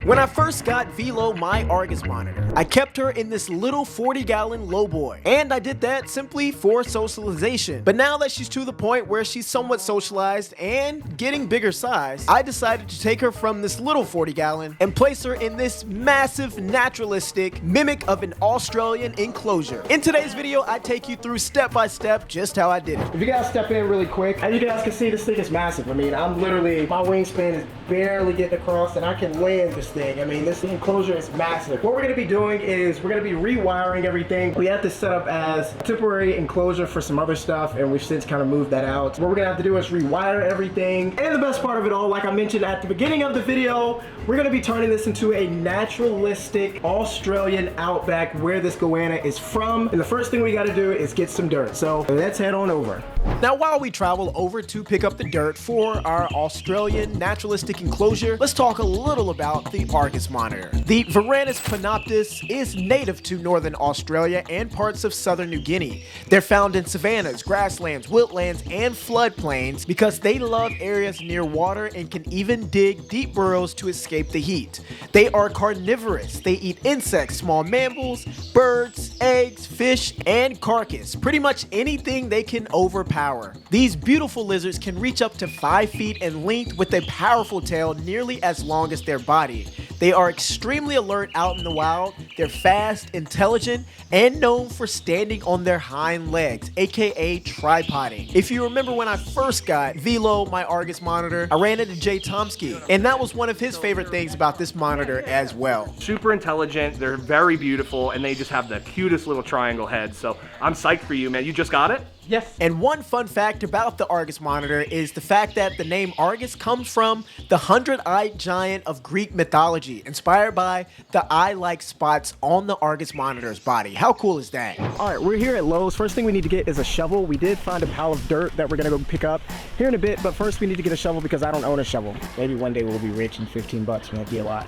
When I first got Velo my Argus monitor, I kept her in this little 40-gallon lowboy, and I did that simply for socialization. But now that she's to the point where she's somewhat socialized and getting bigger size, I decided to take her from this little 40-gallon and place her in this massive naturalistic mimic of an Australian enclosure. In today's video, I take you through step by step just how I did it. If you guys step in really quick, as you guys can see, this thing is massive. I mean, I'm literally, my wingspan is barely getting across and I can land this thing. I mean, this enclosure is massive. What we're gonna be doing is we're gonna be rewiring everything. We had this set up as a temporary enclosure for some other stuff, and we've since kind of moved that out. What we're gonna have to do is rewire everything. And the best part of it all, like I mentioned at the beginning of the video, we're gonna be turning this into a naturalistic Australian outback where this goanna is from. And the first thing we gotta do is get some dirt. So let's head on over. Now, while we travel over to pick up the dirt for our Australian naturalistic enclosure, let's talk a little about the Argus monitor. The Varanus panoptis is native to northern Australia and parts of southern New Guinea. They're found in savannas, grasslands, wetlands, and floodplains because they love areas near water and can even dig deep burrows to escape the heat. They are carnivorous. They eat insects, small mammals, birds, eggs, fish, and carcass. Pretty much anything they can overpower. These beautiful lizards can reach up to 5 feet in length with a powerful tail nearly as long as their body. They are extremely alert out in the wild. They're fast, intelligent, and known for standing on their hind legs, aka tripoding. If you remember when I first got Velo my Argus monitor, I ran into Jay Tomsky, and that was one of his favorite things about this monitor as well. Super intelligent, they're very beautiful, and they just have the cutest little triangle heads. So I'm psyched for you, man. You just got it? Yes. And one fun fact about the Argus monitor is the fact that the name Argus comes from the 100-eyed giant of Greek mythology, inspired by the eye-like spots on the Argus monitor's body. How cool is that? All right, we're here at Lowe's. First thing we need to get is a shovel. We did find a pile of dirt that we're gonna go pick up here in a bit, but first we need to get a shovel because I don't own a shovel. Maybe one day we'll be rich and 15 bucks might be a lot.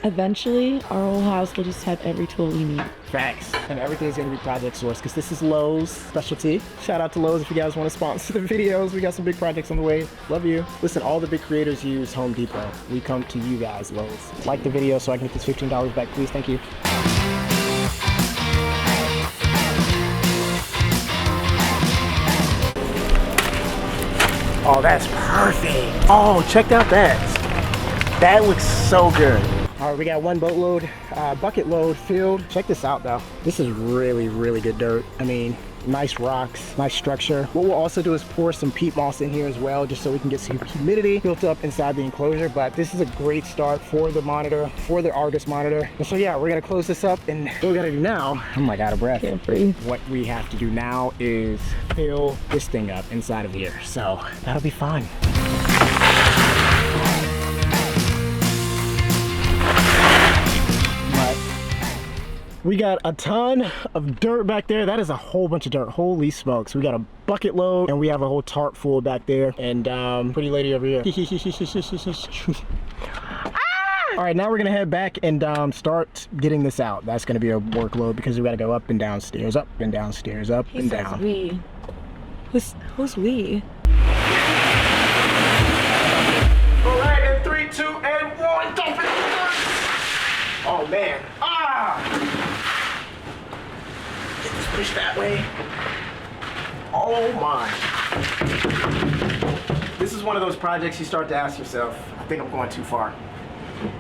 Eventually, our whole house will just have every tool we need. Facts. And everything's gonna be project sourced because this is Lowe's specialty. Shout out to Lowe's if you guys want to sponsor the videos. We got some big projects on the way. Love you. Listen, all the big creators use Home Depot. We come to you guys, Lowe's. Like the video so I can get this $15 back, please. Thank you. Oh, that's perfect. Oh, check out that. That looks so good. All right, we got one boatload, bucket load filled. Check this out though. This is really, really good dirt. I mean, nice rocks, nice structure. What we'll also do is pour some peat moss in here as well, just so we can get some humidity built up inside the enclosure. But this is a great start for the monitor, for the Argus monitor. And so yeah, we're gonna close this up, and what we gotta do now, I'm like out of breath. Can't breathe. What we have to do now is fill this thing up inside of here. So that'll be fun. We got a ton of dirt back there. That is a whole bunch of dirt. Holy smokes. We got a bucket load and we have a whole tarp full back there. And pretty lady over here. All right, now we're gonna head back and start getting this out. That's gonna be a workload because we gotta go up and down stairs, up and down stairs, up and down. We. Who's we? All right, in 3, 2, and 1, dump it. Oh man, Get this push that way. Oh my. This is one of those projects you start to ask yourself, I think I'm going too far.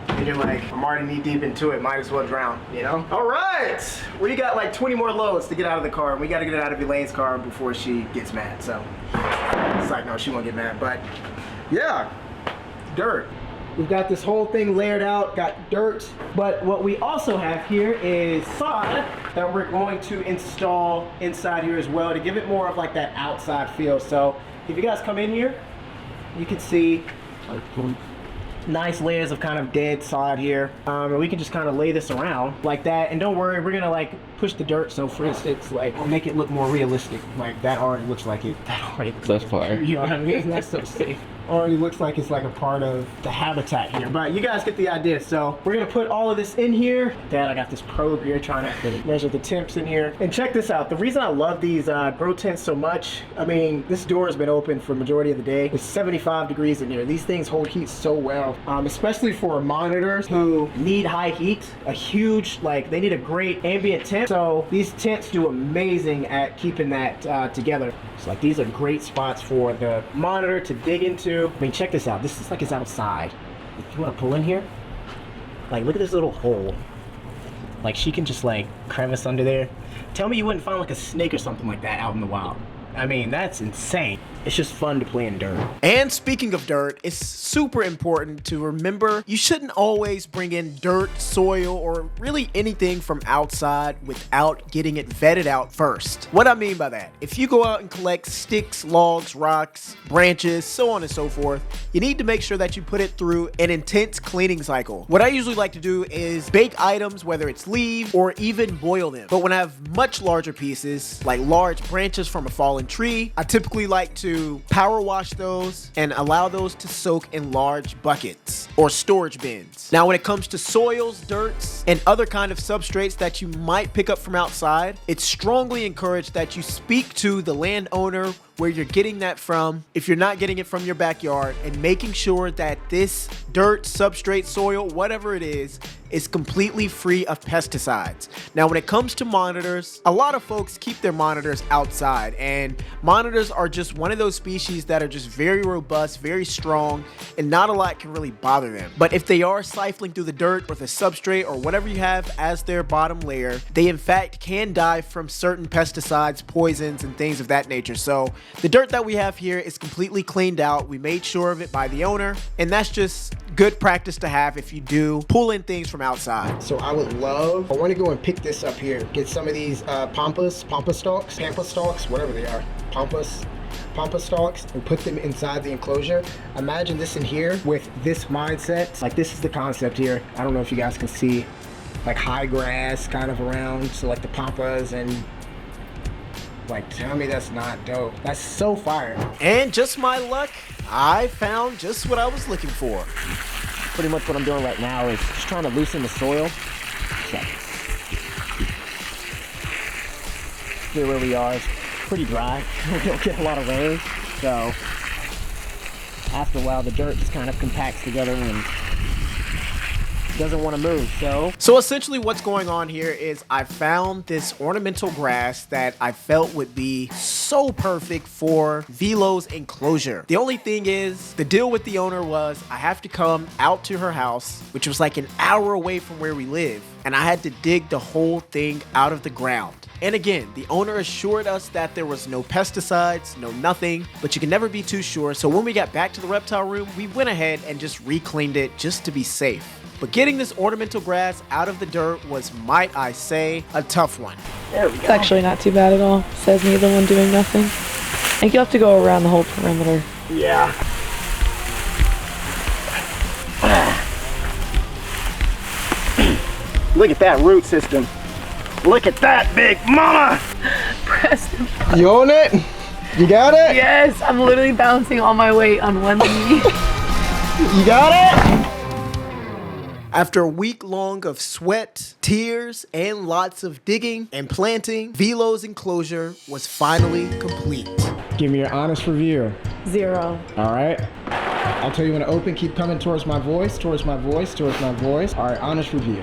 And you're like, I'm already knee deep into it, might as well drown, you know? All right, we got like 20 more loads to get out of the car. We gotta get it out of Elaine's car before she gets mad, so. It's like, no, she won't get mad, but yeah, dirt. We've got this whole thing layered out, got dirt, but what we also have here is sod that we're going to install inside here as well to give it more of like that outside feel. So if you guys come in here, you can see nice layers of kind of dead sod here, and we can just kind of lay this around like that. And don't worry, we're gonna like push the dirt, so for instance, like we'll make it look more realistic. Like that already looks like it. That already looks That's fire. You know what I mean? That's so safe. already looks like it's like a part of the habitat here, but you guys get the idea. So we're gonna put all of this in here. Dad, I got this probe here trying to measure the temps in here. And check this out. The reason I love these grow tents so much, I mean, this door has been open for majority of the day. It's 75 degrees in here. These things hold heat so well, especially for monitors who need high heat. A huge, like, they need a great ambient temp. So these tents do amazing at keeping that together. So like, these are great spots for the monitor to dig into. I mean, check this out. This is like it's outside. If you want to pull in here, like, look at this little hole. Like, she can just like crevice under there. Tell me you wouldn't find like a snake or something like that out in the wild. I mean, that's insane. It's just fun to play in dirt. And speaking of dirt, it's super important to remember you shouldn't always bring in dirt, soil, or really anything from outside without getting it vetted out first. What I mean by that, if you go out and collect sticks, logs, rocks, branches, so on and so forth, you need to make sure that you put it through an intense cleaning cycle. What I usually like to do is bake items, whether it's leaves or even boil them. But when I have much larger pieces, like large branches from a fallen tree, I typically like to power wash those and allow those to soak in large buckets or storage bins. Now, when it comes to soils, dirts, and other kind of substrates that you might pick up from outside, it's strongly encouraged that you speak to the landowner where you're getting that from, if you're not getting it from your backyard, and making sure that this dirt, substrate, soil, whatever it is completely free of pesticides. Now, when it comes to monitors, a lot of folks keep their monitors outside, and monitors are just one of those species that are just very robust, very strong, and not a lot can really bother them. But if they are siphoning through the dirt or the substrate or whatever you have as their bottom layer, they in fact can die from certain pesticides, poisons, and things of that nature. So the dirt that we have here is completely cleaned out. We made sure of it by the owner, and that's just good practice to have if you do pull in things from outside. So I want to go and pick this up here, get some of these pampa stalks, whatever they are, pampa stalks, and put them inside the enclosure. Imagine this in here with this mindset. Like, this is the concept here. I don't know if you guys can see, like, high grass kind of around, so like the pampas, and like, tell me that's not dope. That's so fire. And just my luck, I found just what I was looking for. Pretty much what I'm doing right now is just trying to loosen the soil. So, here where we are, it's pretty dry. We don't get a lot of rain, so after a while the dirt just kind of compacts together and doesn't want to move. So essentially what's going on here is I found this ornamental grass that I felt would be so perfect for Velo's enclosure. The only thing is, the deal with the owner was I have to come out to her house, which was like an hour away from where we live, and I had to dig the whole thing out of the ground. And again, the owner assured us that there was no pesticides, no nothing, but you can never be too sure. So when we got back to the reptile room, we went ahead and just re-cleaned it just to be safe. But getting this ornamental grass out of the dirt was, might I say, a tough one. There we go. It's actually not too bad at all. Says me, the one doing nothing. I think you have to go around the whole perimeter. Yeah. Look at that root system. Look at that big mama. Preston. You own it? You got it? Yes, I'm literally balancing all my weight on one knee. You got it? After a week long of sweat, tears, and lots of digging and planting, Velo's enclosure was finally complete. Give me your honest review. 0. All right. I'll tell you when to open. Keep coming towards my voice, towards my voice, towards my voice. All right, honest review.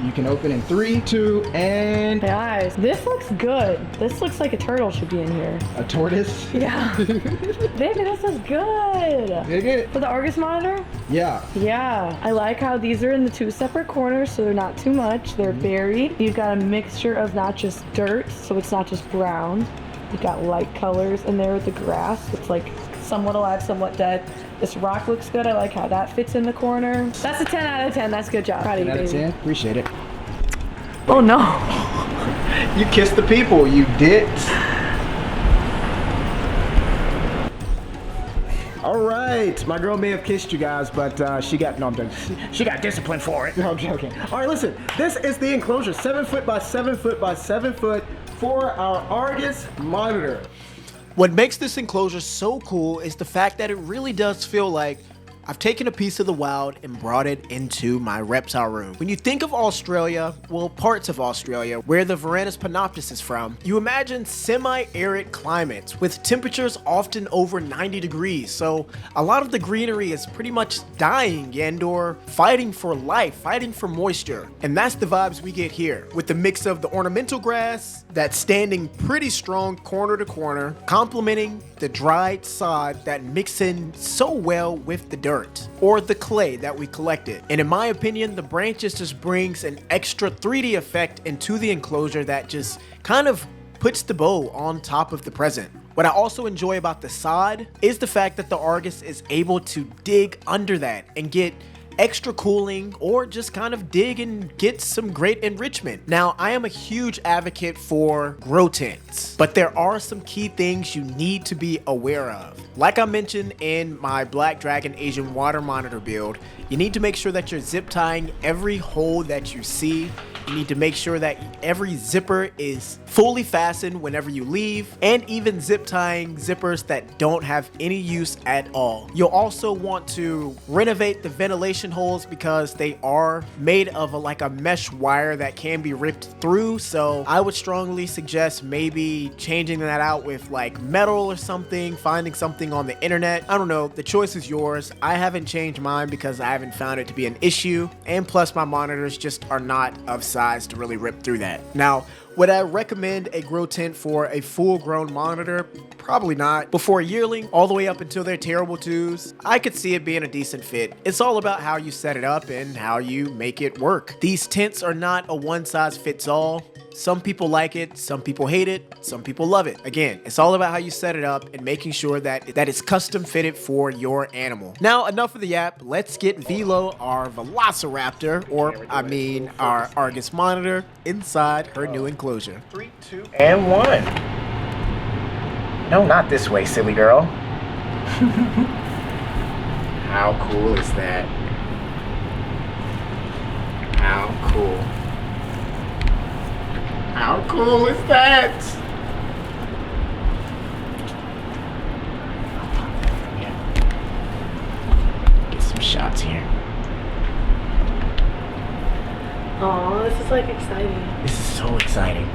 You can open in 3, 2, and... Guys, this looks good. This looks like a turtle should be in here. A tortoise? Yeah. Baby, this is good. Dig it? For the Argus monitor? Yeah. Yeah. I like how these are in the 2 separate corners, so they're not too much. They're buried. You've got a mixture of not just dirt, so it's not just brown. You've got light colors in there with the grass. It's like somewhat alive, somewhat dead. This rock looks good. I like how that fits in the corner. That's a 10 out of 10. That's a good job. Proud of you, 10 out of baby. 10. Appreciate it. Oh no. You kissed the people, you did. All right, my girl may have kissed you guys, but she got disciplined for it. No, I'm joking. All right, listen, this is the enclosure, 7 foot by 7 foot by 7 foot for our Argus monitor. What makes this enclosure so cool is the fact that it really does feel like I've taken a piece of the wild and brought it into my reptile room. When you think of Australia, well, parts of Australia, where the Varanus panoptis is from, you imagine semi-arid climates with temperatures often over 90 degrees. So a lot of the greenery is pretty much dying and or fighting for life, fighting for moisture. And that's the vibes we get here with the mix of the ornamental grass that's standing pretty strong corner to corner, complementing the dried sod that mix in so well with the dirt or the clay that we collected. And in my opinion, the branches just brings an extra 3D effect into the enclosure that just kind of puts the bow on top of the present. What I also enjoy about the sod is the fact that the Argus is able to dig under that and get extra cooling or just kind of dig and get some great enrichment. Now, I am a huge advocate for grow tents, but there are some key things you need to be aware of. Like I mentioned in my Black Dragon Asian water monitor build, you need to make sure that you're zip tying every hole that you see. You need to make sure that every zipper is fully fastened whenever you leave, and even zip tying zippers that don't have any use at all. You'll also want to renovate the ventilation holes because they are made of like a mesh wire that can be ripped through. So I would strongly suggest maybe changing that out with like metal or something, finding something on the internet. I don't know, the choice is yours. I haven't changed mine because I haven't found it to be an issue, and plus my monitors just are not of size to really rip through that. Now, would I recommend a grow tent for a full-grown monitor? Probably not. But for a yearling, all the way up until they're terrible twos, I could see it being a decent fit. It's all about how you set it up and how you make it work. These tents are not a one-size-fits-all. Some people like it, some people hate it, some people love it. Again, it's all about how you set it up and making sure that it's custom fitted for your animal. Now, enough of the yap. Let's get Velo, our Velociraptor, or I mean our Argus monitor, inside her new enclosure. 3, 2, and 1. No, not this way, silly girl. How cool is that? How cool. How cool is that? Get some shots here. Oh, this is like exciting. This is so exciting.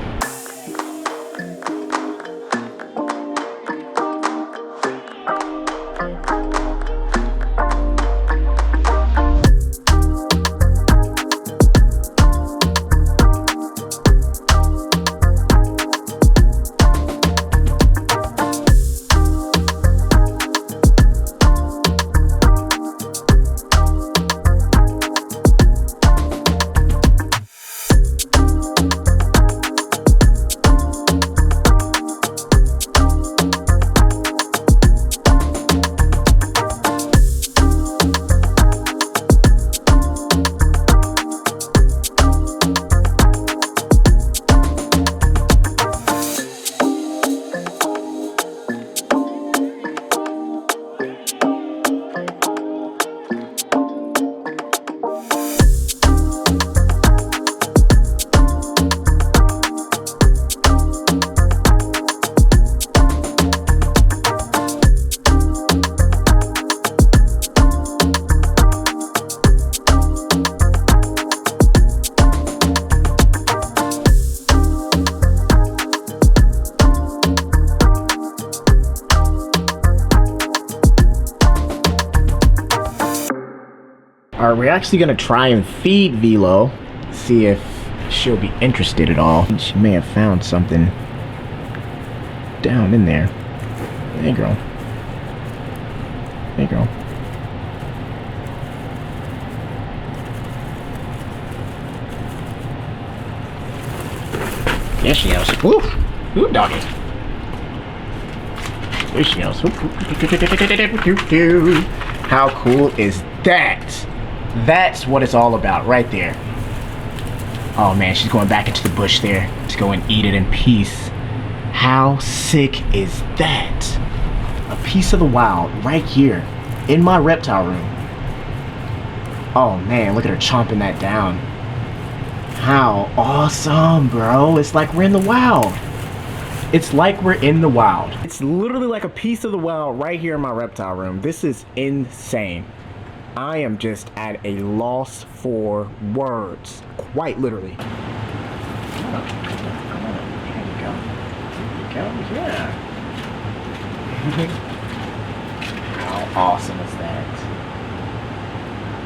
Alright, we're actually gonna try and feed Velo, see if she'll be interested at all. She may have found something down in there. There you go. There you go. There she goes. Woof! Ooh, doggy. There she goes. How cool is that? That's what it's all about right there. Oh man, she's going back into the bush there to go and eat it in peace. How sick is that? A piece of the wild right here in my reptile room. Oh man, look at her chomping that down. How awesome, bro. It's like we're in the wild. It's like we're in the wild. It's literally like a piece of the wild right here in my reptile room. This is insane. I am just at a loss for words, quite literally. Yeah. How awesome is that?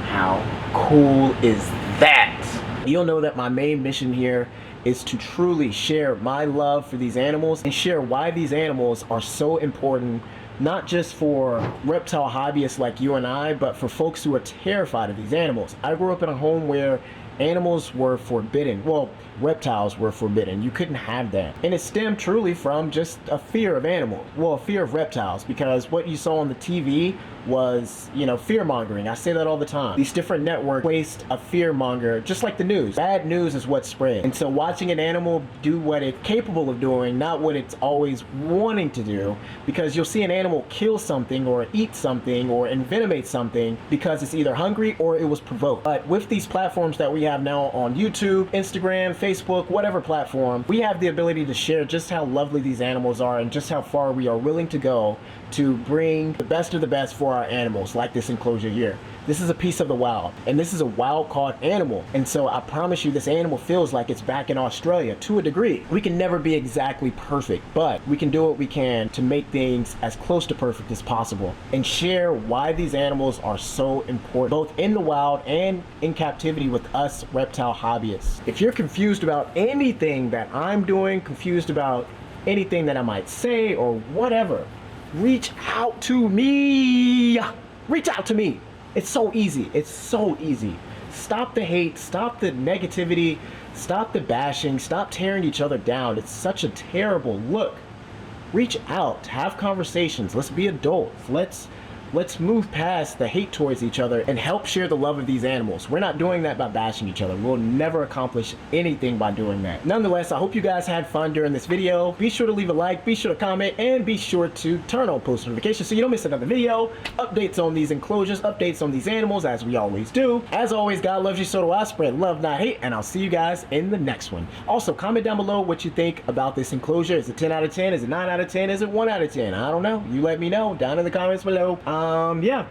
How cool is that? You'll know that my main mission here is to truly share my love for these animals and share why these animals are so important, not just for reptile hobbyists like you and I, but for folks who are terrified of these animals. I grew up in a home where animals were forbidden. Well, reptiles were forbidden. You couldn't have that. And it stemmed truly from just a fear of animals. Well, a fear of reptiles, because what you saw on the TV was, you know, fear mongering. I say that all the time. These different networks placed a fear monger, just like the news. Bad news is what spread. And so watching an animal do what it's capable of doing, not what it's always wanting to do, because you'll see an animal kill something or eat something or envenomate something because it's either hungry or it was provoked. But with these platforms that we have now on YouTube, Instagram, Facebook, whatever platform, we have the ability to share just how lovely these animals are and just how far we are willing to go to bring the best of the best for our animals, like this enclosure here. This is a piece of the wild, and this is a wild caught animal. And so I promise you, this animal feels like it's back in Australia to a degree. We can never be exactly perfect, but we can do what we can to make things as close to perfect as possible and share why these animals are so important, both in the wild and in captivity with us reptile hobbyists. If you're confused about anything that I'm doing, confused about anything that I might say or whatever, reach out to me. Reach out to me. It's so easy. It's so easy. Stop the hate. Stop the negativity. Stop the bashing. Stop tearing each other down. It's such a terrible look. Reach out. Have conversations. Let's be adults. Let's move past the hate towards each other and help share the love of these animals. We're not doing that by bashing each other. We'll never accomplish anything by doing that. Nonetheless, I hope you guys had fun during this video. Be sure to leave a like, be sure to comment, and be sure to turn on post notifications so you don't miss another video. Updates on these enclosures, updates on these animals, as we always do. As always, God loves you, so do I. Spread love, not hate, and I'll see you guys in the next one. Also, comment down below what you think about this enclosure. Is it 10 out of 10? Is it 9 out of 10? Is it 1 out of 10? I don't know. You let me know down in the comments below. Yeah,